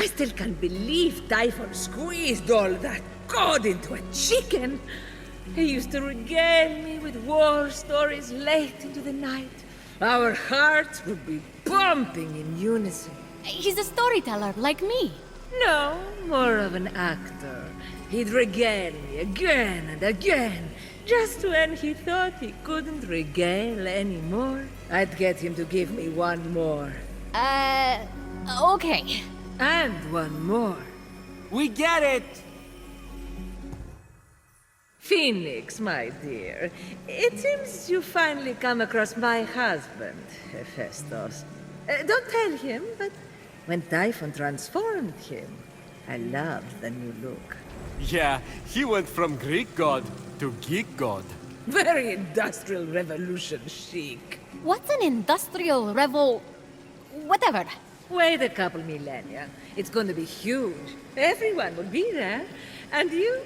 I still can't believe Typhon squeezed all that god into a chicken. He used to regale me with war stories late into the night. Our hearts would be pumping in unison. He's a storyteller, like me. No, more of an actor. He'd regale me again and again. Just when he thought he couldn't regale anymore, I'd get him to give me one more. Okay. And one more. We get it! Phoenix, my dear, it seems you finally come across my husband, Hephaistos. Don't tell him, but when Typhon transformed him, I loved the new look. Yeah, he went from Greek god to geek god. Very industrial revolution chic. What's an industrial whatever? Wait a couple millennia. It's going to be huge. Everyone will be there. And you...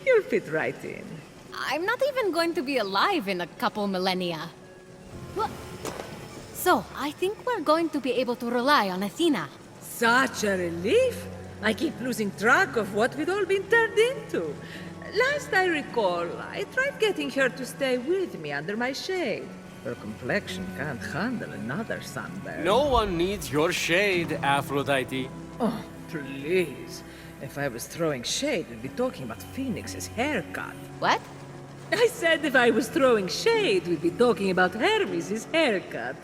you'll fit right in. I'm not even going to be alive in a couple millennia. What? So, I think we're going to be able to rely on Athena. Such a relief. I keep losing track of what we'd all been turned into. Last I recall, I tried getting her to stay with me under my shade. Her complexion can't handle another sunburn. No one needs your shade, Aphrodite. Oh, please. If I was throwing shade, we'd be talking about Phoenix's haircut. What? I said if I was throwing shade, we'd be talking about Hermes' haircut.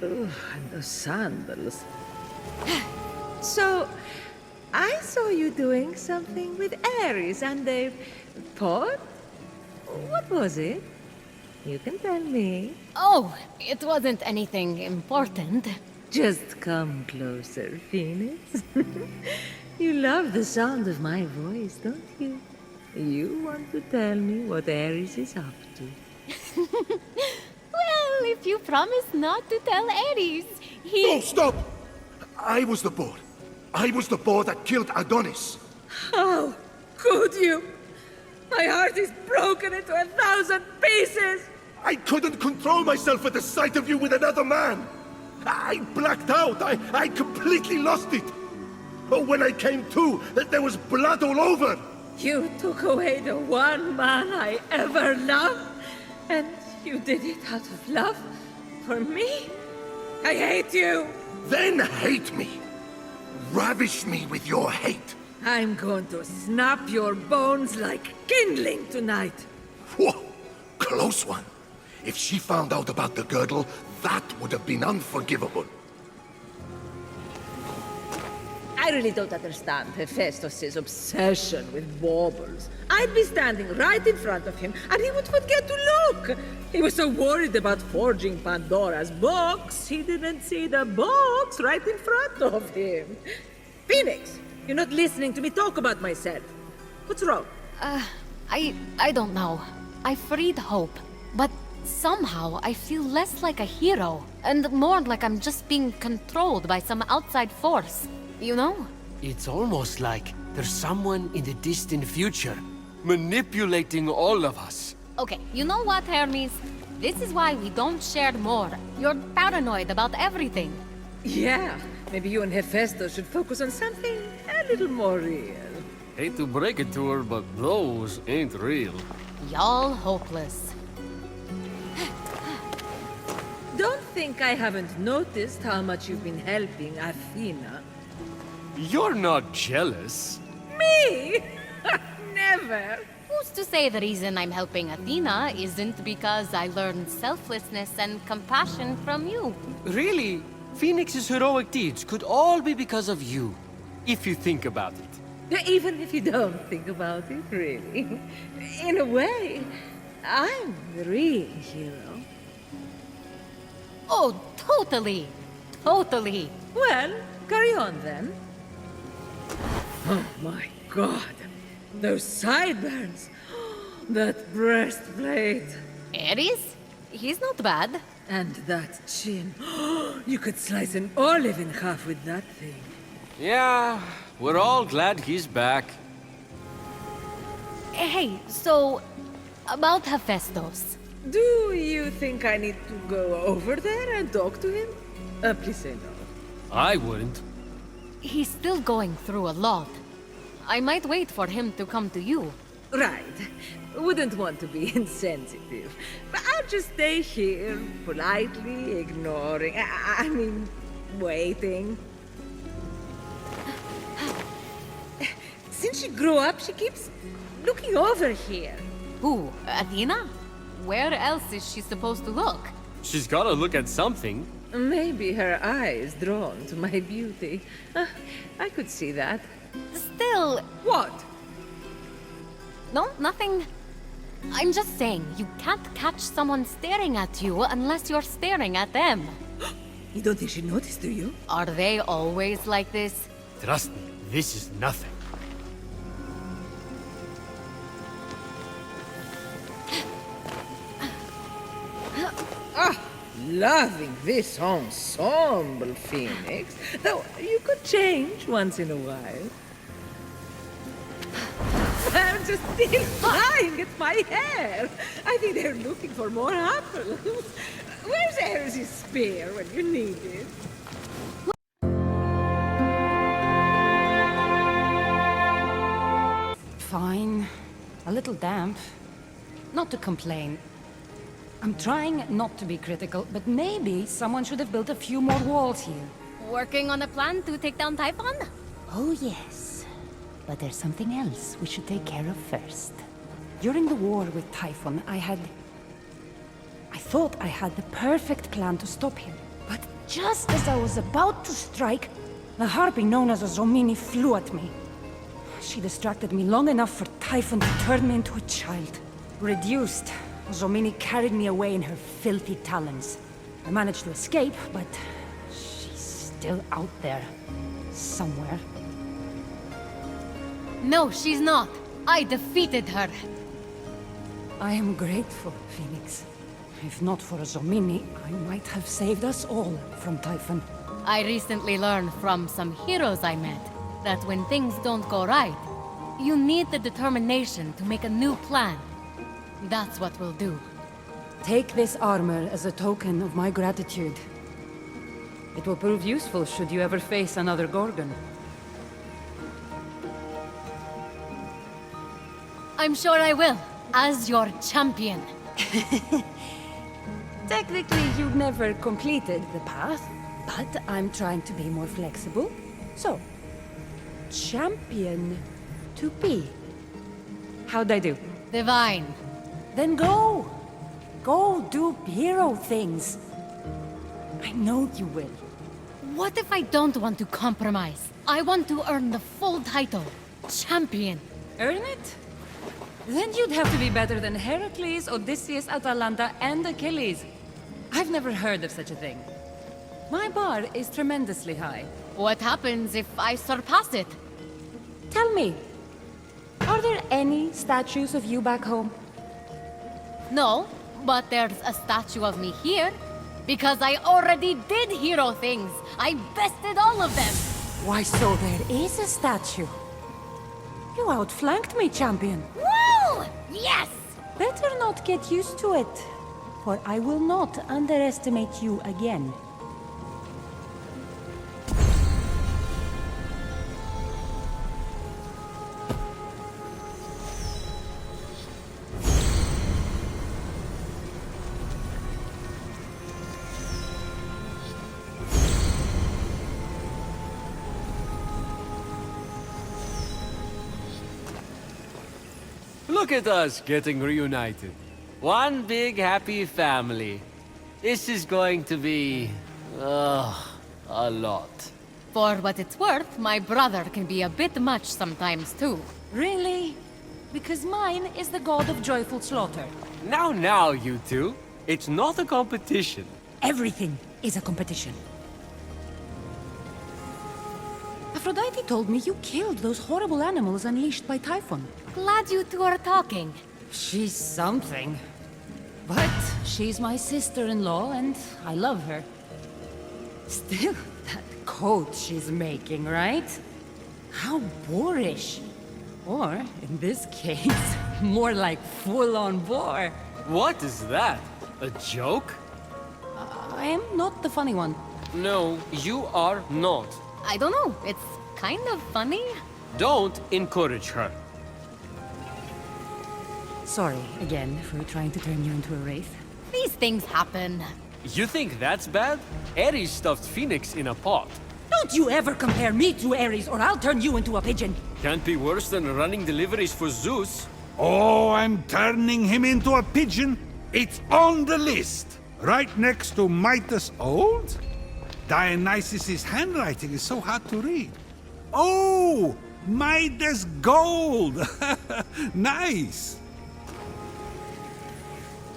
Ugh, and those sandals. So, I saw you doing something with Ares and a pot? What was it? You can tell me. Oh, it wasn't anything important. Just come closer, Phoenix. You love the sound of my voice, don't you? You want to tell me what Ares is up to. Well, if you promise not to tell Ares, Oh, stop! I was the boar. I was the boar that killed Adonis. How could you? My heart is broken into 1,000 pieces! I couldn't control myself at the sight of you with another man. I blacked out. I completely lost it. Oh, when I came to, there was blood all over. You took away the one man I ever loved, and you did it out of love for me? I hate you! Then hate me. Ravish me with your hate. I'm going to snap your bones like kindling tonight. Whoa, close one. If she found out about the girdle, that would have been unforgivable. I really don't understand Hephaistos' obsession with baubles. I'd be standing right in front of him, and he would forget to look. He was so worried about forging Pandora's box, he didn't see the box right in front of him. Phoenix, you're not listening to me talk about myself. What's wrong? I don't know. I freed Hope, but somehow I feel less like a hero, and more like I'm just being controlled by some outside force. You know? It's almost like there's someone in the distant future manipulating all of us. Okay, you know what, Hermes? This is why we don't share more. You're paranoid about everything. Yeah, maybe you and Hephaistos should focus on something a little more real. Hate to break it to her, but those ain't real. Y'all hopeless. Don't think I haven't noticed how much you've been helping Athena. You're not jealous. Me? Never. Who's to say the reason I'm helping Athena isn't because I learned selflessness and compassion from you? Really? Phoenix's heroic deeds could all be because of you, if you think about it. Even if you don't think about it, really. In a way, I'm the real hero. Oh, totally. Totally. Well, carry on then. Oh my god. Those sideburns. That breastplate. Ares? He's not bad. And that chin. You could slice an olive in half with that thing. Yeah, we're all glad he's back. Hey, so, about Hephaistos. Do you think I need to go over there and talk to him? Please say no. I wouldn't. He's still going through a lot. I might wait for him to come to you. Right. Wouldn't want to be insensitive. But I'll just stay here, politely ignoring... I mean, waiting. Since she grew up, she keeps looking over here. Who? Athena? Where else is she supposed to look? She's gotta look at something. Maybe her eye is drawn to my beauty. I could see that. Still... What? No, nothing. I'm just saying, you can't catch someone staring at you unless you're staring at them. You don't think she noticed, do you? Are they always like this? Trust me, this is nothing. Loving this ensemble, Phoenix. Though you could change once in a while. I'm just still flying at my hair. I think they're looking for more apples. Where's Ares' spear when you need it? Fine. A little damp. Not to complain. I'm trying not to be critical, but maybe someone should have built a few more walls here. Working on a plan to take down Typhon? Oh, yes. But there's something else we should take care of first. During the war with Typhon, I thought I had the perfect plan to stop him. But just as I was about to strike, the harpy known as a Zomini flew at me. She distracted me long enough for Typhon to turn me into a child. Reduced, Zomini carried me away in her filthy talons. I managed to escape, but she's still out there. Somewhere. No, she's not. I defeated her. I am grateful, Phoenix. If not for Zomini, I might have saved us all from Typhon. I recently learned from some heroes I met that when things don't go right, you need the determination to make a new plan. That's what we'll do. Take this armor as a token of my gratitude. It will prove useful should you ever face another Gorgon. I'm sure I will, as your champion. Technically, you've never completed the path, but I'm trying to be more flexible. So, champion to be. How'd I do? Divine. Then go! Go do hero things. I know you will. What if I don't want to compromise? I want to earn the full title, champion. Earn it? Then you'd have to be better than Heracles, Odysseus, Atalanta, and Achilles. I've never heard of such a thing. My bar is tremendously high. What happens if I surpass it? Tell me, are there any statues of you back home? No, but there's a statue of me here. Because I already did hero things. I bested all of them. Why, so there is a statue. You outflanked me, champion. Woo! Yes! Better not get used to it, for I will not underestimate you again. Look at us getting reunited. One big happy family. This is going to be... a lot. For what it's worth, my brother can be a bit much sometimes too. Really? Because mine is the god of joyful slaughter. Now, you two. It's not a competition. Everything is a competition. Aphrodite told me you killed those horrible animals unleashed by Typhon. Glad you two are talking. She's something. But she's my sister-in-law, and I love her. Still, that coat she's making, right? How boorish. Or, in this case, more like full-on bore. What is that? A joke? I am not the funny one. No, you are not. I don't know. It's kind of funny. Don't encourage her. Sorry, again, for trying to turn you into a wraith. These things happen. You think that's bad? Ares stuffed Phoenix in a pot. Don't you ever compare me to Ares, or I'll turn you into a pigeon! Can't be worse than running deliveries for Zeus. Oh, I'm turning him into a pigeon? It's on the list! Right next to Midas Old? Dionysus' handwriting is so hard to read. Oh! Midas Gold! Nice!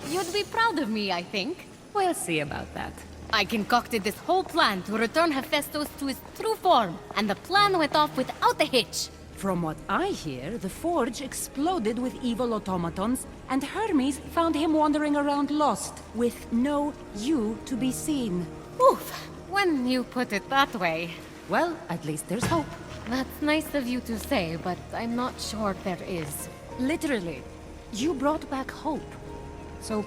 You'd be proud of me, I think. We'll see about that. I concocted this whole plan to return Hephaistos to his true form, and the plan went off without a hitch. From what I hear, the forge exploded with evil automatons, and Hermes found him wandering around lost, with no you to be seen. Oof, when you put it that way. Well, at least there's hope. That's nice of you to say, but I'm not sure there is. Literally, you brought back hope. So,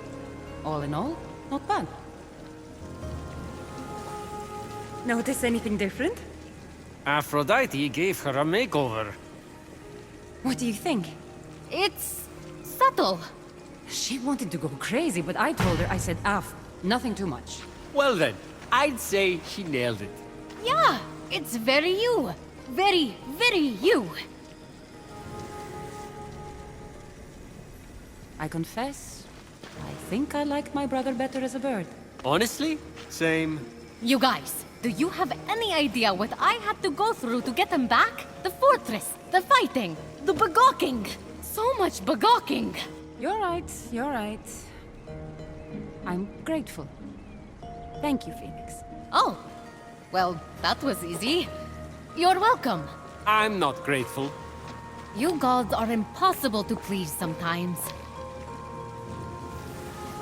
all in all, not bad. Notice anything different? Aphrodite gave her a makeover. What do you think? It's subtle. She wanted to go crazy, but I told her, I said, Af, nothing too much. Well then, I'd say she nailed it. Yeah, it's very you. Very, very you. I confess, I think I like my brother better as a bird. Honestly, same. You guys, do you have any idea what I had to go through to get him back? The fortress, the fighting, the begawking. So much begawking. You're right, you're right. I'm grateful. Thank you, Phoenix. Oh, well, that was easy. You're welcome. I'm not grateful. You gods are impossible to please sometimes.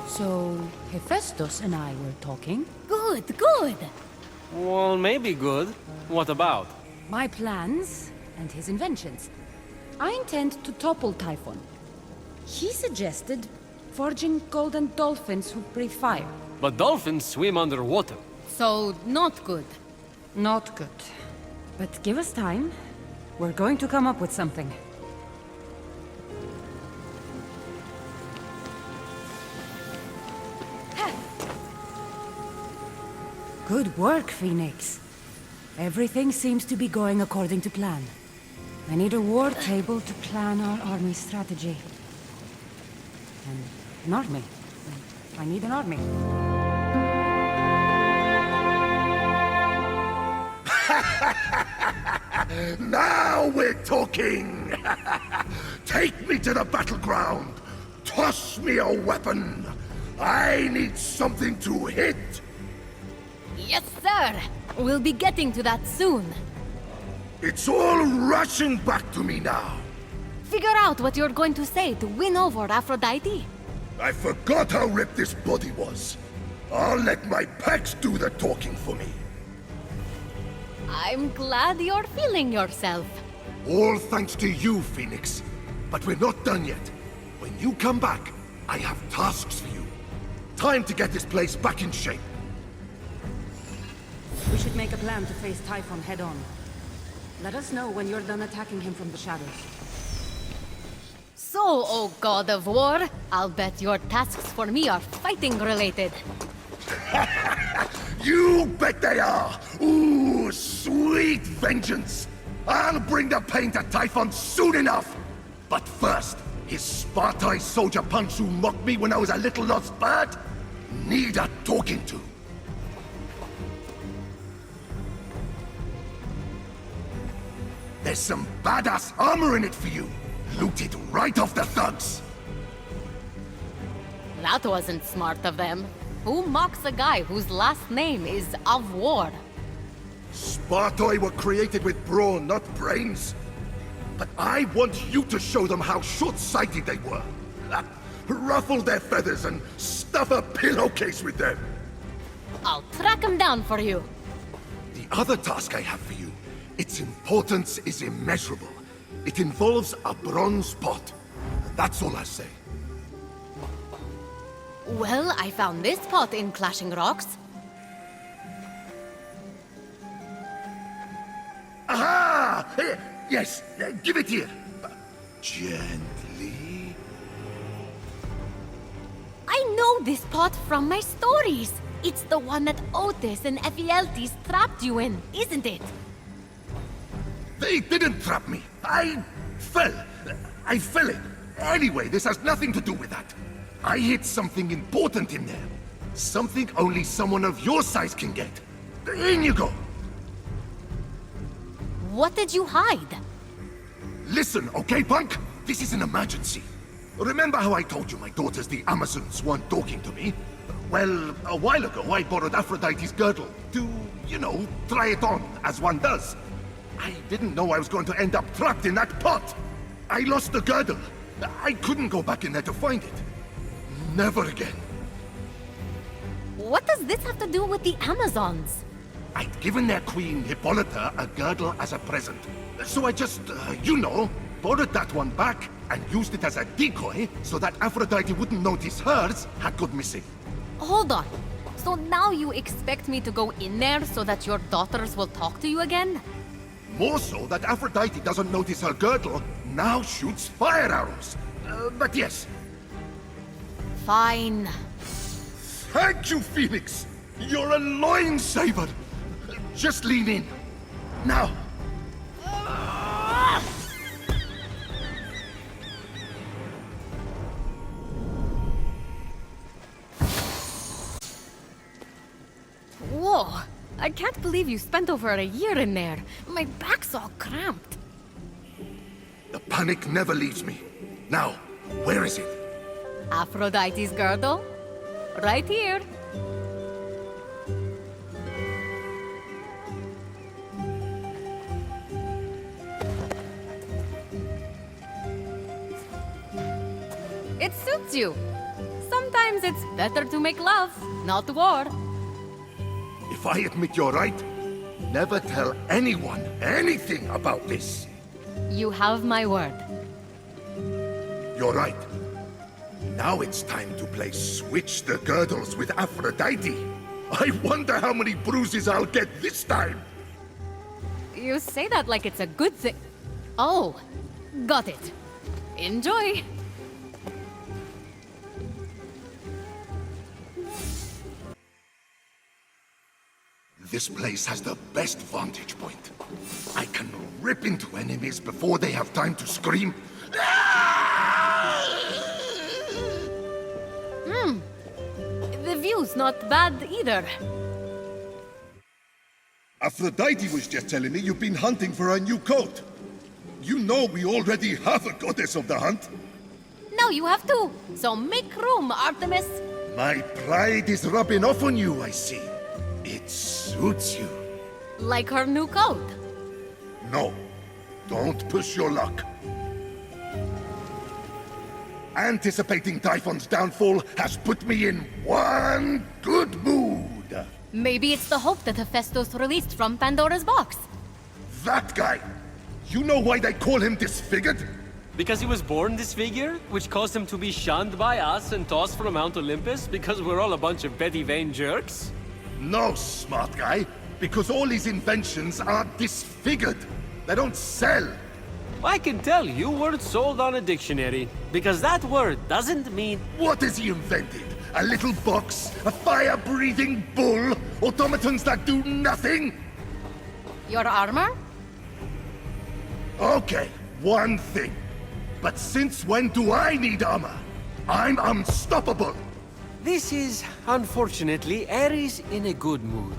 So, Hephaistos and I were talking. Good, good. Well, maybe good. What about? My plans and his inventions. I intend to topple Typhon. He suggested forging golden dolphins who breathe fire. But dolphins swim underwater. So, not good. Not good. But give us time. We're going to come up with something. Good work, Phoenix. Everything seems to be going according to plan. I need a war table to plan our army strategy. And an army. I need an army. Now we're talking! Take me to the battleground! Toss me a weapon! I need something to hit! Yes, sir. We'll be getting to that soon. It's all rushing back to me now! Figure out what you're going to say to win over Aphrodite. I forgot how ripped this body was. I'll let my pecs do the talking for me. I'm glad you're feeling yourself. All thanks to you, Phoenix. But we're not done yet. When you come back, I have tasks for you. Time to get this place back in shape. We should make a plan to face Typhon head-on. Let us know when you're done attacking him from the shadows. So, oh god of war, I'll bet your tasks for me are fighting-related. You bet they are! Ooh, sweet vengeance! I'll bring the pain to Typhon soon enough! But first, his Spartai soldier punks who mocked me when I was a little lost bird need a talking to. There's some badass armor in it for you. Loot it right off the thugs. That wasn't smart of them. Who mocks a guy whose last name is of war? Spartoi were created with brawn, not brains. But I want you to show them how short-sighted they were. Ruffle their feathers and stuff a pillowcase with them. I'll track him down for you. The other task I have for you, its importance is immeasurable. It involves a bronze pot. That's all I say. Well, I found this pot in Clashing Rocks. Aha! Yes, give it here. Gently. I know this pot from my stories. It's the one that Otis and Ephialtes trapped you in, isn't it? They didn't trap me. I fell. I fell in. Anyway, this has nothing to do with that. I hid something important in there. Something only someone of your size can get. In you go. What did you hide? Listen, okay, punk? This is an emergency. Remember how I told you my daughters, the Amazons, weren't talking to me? Well, a while ago I borrowed Aphrodite's girdle to, you know, try it on, as one does. I didn't know I was going to end up trapped in that pot. I lost the girdle. I couldn't go back in there to find it. Never again. What does this have to do with the Amazons? I'd given their queen, Hippolyta, a girdle as a present. So I just, you know, borrowed that one back and used it as a decoy so that Aphrodite wouldn't notice hers had gone missing. Hold on. So now you expect me to go in there so that your daughters will talk to you again? More so that Aphrodite doesn't notice her girdle now shoots fire arrows. But yes. Fine. Thank you, Phoenix. You're a loin saver. Just lean in. Now. Whoa. I can't believe you spent over a year in there. My back's all cramped. The panic never leaves me. Now, where is it? Aphrodite's girdle? Right here. It suits you. Sometimes it's better to make love, not war. If I admit you're right, never tell anyone anything about this. You have my word. You're right. Now it's time to play Switch the Girdles with Aphrodite. I wonder how many bruises I'll get this time. You say that like it's a good thing. Oh, got it. Enjoy. This place has the best vantage point. I can rip into enemies before they have time to scream. The view's not bad either. Aphrodite was just telling me you've been hunting for a new coat. You know we already have a goddess of the hunt. Now you have two, so make room, Artemis. My pride is rubbing off on you, I see. It suits you. Like her new coat. No, don't push your luck. Anticipating Typhon's downfall has put me in one good mood. Maybe it's the hope that Hephaistos released from Pandora's box. That guy! You know why they call him disfigured? Because he was born disfigured, which caused him to be shunned by us and tossed from Mount Olympus because we're all a bunch of Betty Vane jerks? No, smart guy. Because all his inventions are disfigured. They don't sell. I can tell you weren't sold on a dictionary, because that word doesn't mean... What has he invented? A little box? A fire-breathing bull? Automatons that do nothing? Your armor? Okay, one thing. But since when do I need armor? I'm unstoppable. This is, unfortunately, Ares in a good mood.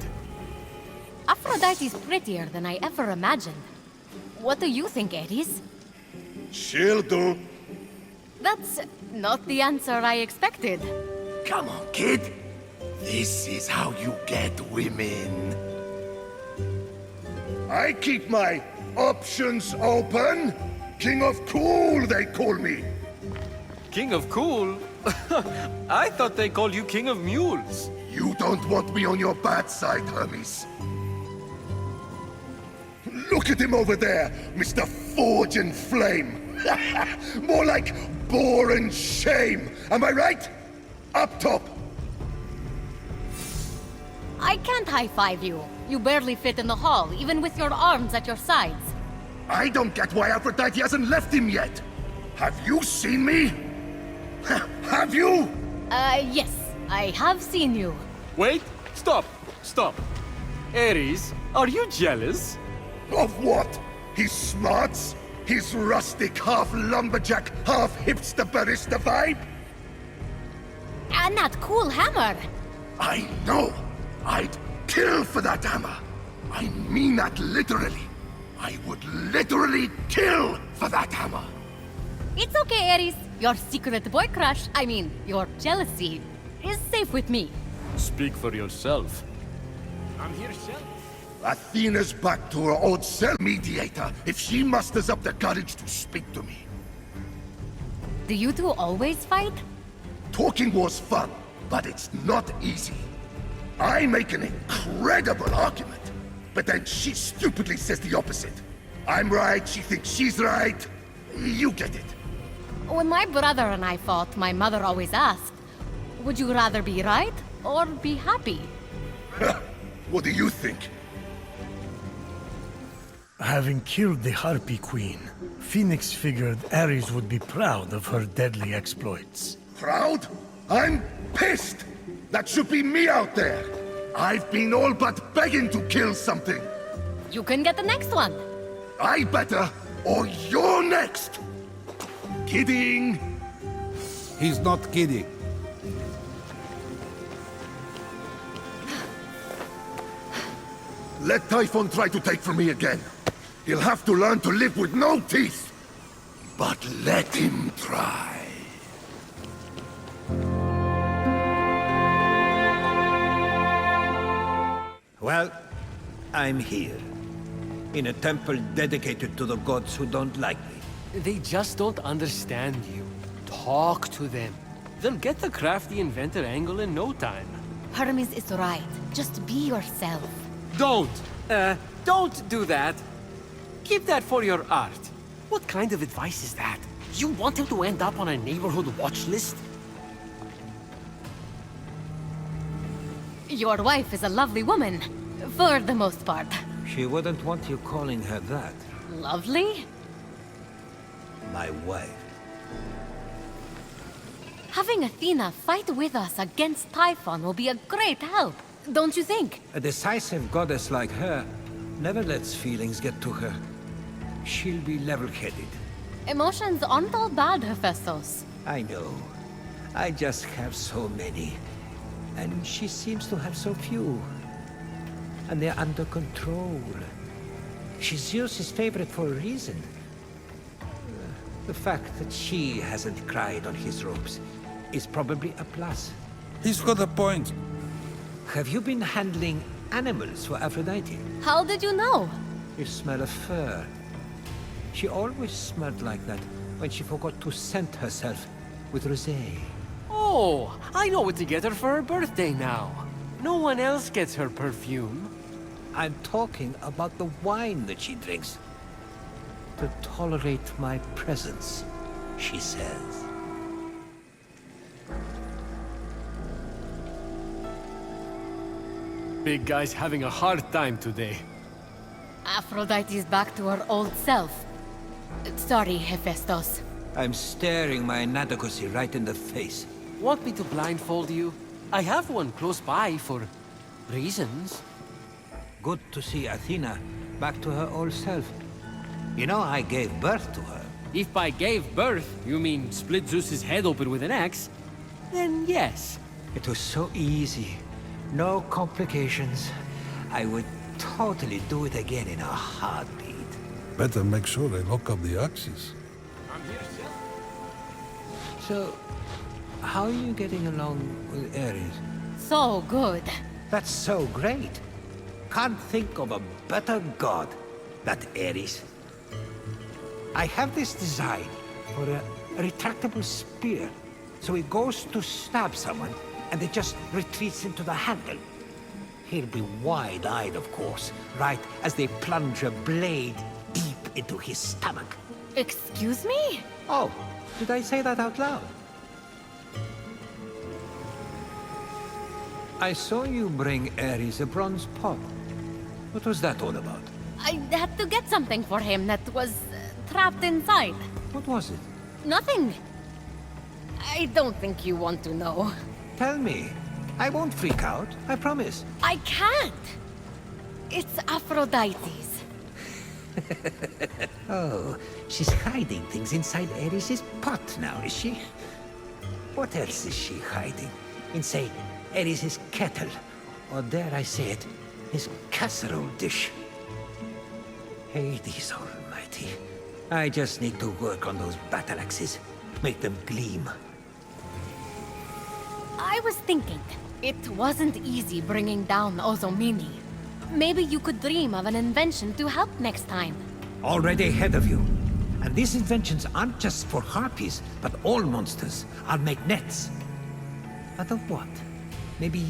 Aphrodite's prettier than I ever imagined. What do you think, Ares? She'll do. That's not the answer I expected. Come on, kid. This is how you get women. I keep my options open. King of Cool, they call me. King of Cool? I thought they called you King of Mules. You don't want me on your bad side, Hermes. Look at him over there, Mr. Forge and Flame. More like bore and shame. Am I right? Up top. I can't high-five you. You barely fit in the hall, even with your arms at your sides. I don't get why Aphrodite hasn't left him yet. Have you seen me? Have you? Yes, I have seen you. Wait, stop, stop. Ares, are you jealous? Of what? His smarts? His rustic half-lumberjack, half-hipster barista vibe? And that cool hammer. I know! I'd kill for that hammer! I mean that literally! I would literally kill for that hammer! It's okay, Ares. Your secret boy crush, I mean, your jealousy, is safe with me. Speak for yourself. I'm here, Shell. Athena's back to her old self, mediator, if she musters up the courage to speak to me. Do you two always fight? Talking was fun, but it's not easy. I make an incredible argument, but then she stupidly says the opposite. I'm right, she thinks she's right. You get it. When my brother and I fought, my mother always asked, would you rather be right or be happy? What do you think? Having killed the Harpy Queen, Phoenix figured Ares would be proud of her deadly exploits. Proud? I'm pissed! That should be me out there! I've been all but begging to kill something! You can get the next one. I better, or you're next! Kidding! He's not kidding. Let Typhon try to take from me again. He'll have to learn to live with no teeth. But let him try. Well, I'm here. In a temple dedicated to the gods who don't like me. They just don't understand you. Talk to them. They'll get the crafty inventor angle in no time. Hermes is right. Just be yourself. Don't do that. Keep that for your art. What kind of advice is that? You want him to end up on a neighborhood watch list? Your wife is a lovely woman, for the most part. She wouldn't want you calling her that. Lovely? My wife. Having Athena fight with us against Typhon will be a great help, don't you think? A decisive goddess like her never lets feelings get to her. She'll be level-headed. Emotions aren't all bad, Hephaistos. I know. I just have so many. And she seems to have so few. And they're under control. She's Zeus's favorite for a reason. The fact that she hasn't cried on his ropes is probably a plus. He's got a point. Have you been handling animals for Aphrodite? How did you know? You smell of fur. She always smelled like that when she forgot to scent herself with rosé. Oh, I know what to get her for her birthday now. No one else gets her perfume. I'm talking about the wine that she drinks. To tolerate my presence, she says. Big guy's having a hard time today. Aphrodite is back to her old self. Sorry, Hephaistos. I'm staring my inadequacy right in the face. Want me to blindfold you? I have one close by for reasons. Good to see Athena back to her old self. You know, I gave birth to her. If by gave birth, you mean split Zeus's head open with an axe, then yes. It was so easy. No complications. I would totally do it again in a heartbeat. Better make sure they lock up the axes. So, how are you getting along with Ares? So good. That's so great. Can't think of a better god than Ares. I have this design for a retractable spear. So he goes to stab someone, and it just retreats into the handle. He'll be wide-eyed, of course, right as they plunge a blade deep into his stomach. Excuse me? Oh, did I say that out loud? I saw you bring Ares a bronze pot. What was that all about? I had to get something for him that was trapped inside. What was it? Nothing. I don't think you want to know. Tell me. I won't freak out, I promise. I can't. It's Aphrodite's. Oh, she's hiding things inside Ares' pot now, is she? What else is she hiding? In, say, Ares' kettle, or dare I say it, his casserole dish. Hades almighty. I just need to work on those battle axes. Make them gleam. I was thinking, it wasn't easy bringing down Ozomini. Maybe you could dream of an invention to help next time. Already ahead of you. And these inventions aren't just for harpies, but all monsters. I'll make nets. Out of what? Maybe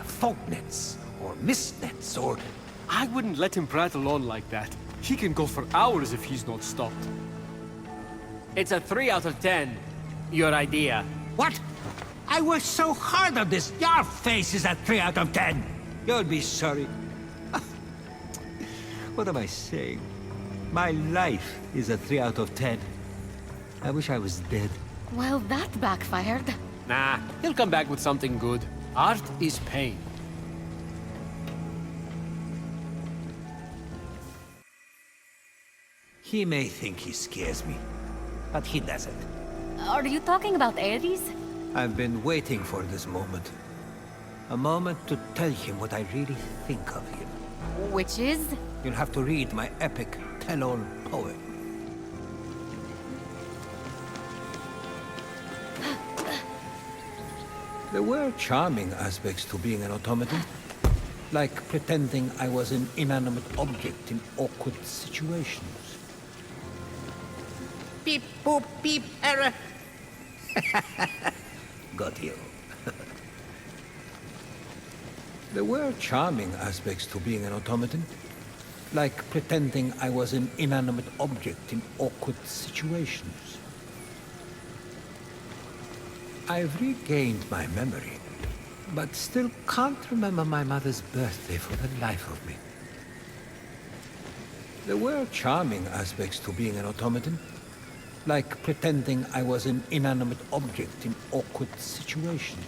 fog nets, or mist nets, or... I wouldn't let him prattle on like that. He can go for hours if he's not stopped. It's a 3 out of 10. Your idea. What? I worked so hard on this. Your face is a 3 out of 10. You'll be sorry. What am I saying? My life is a 3 out of 10. I wish I was dead. Well, that backfired. Nah, he'll come back with something good. Art is pain. He may think he scares me, but he doesn't. Are you talking about Ares? I've been waiting for this moment. A moment to tell him what I really think of him. Which is? You'll have to read my epic tell-all poem. There were charming aspects to being an automaton. Like pretending I was an inanimate object in awkward situations. Beep, boop, beep, error. Got you. There were charming aspects to being an automaton. Like pretending I was an inanimate object in awkward situations. I've regained my memory, but still can't remember my mother's birthday for the life of me. There were charming aspects to being an automaton. Like pretending I was an inanimate object in awkward situations.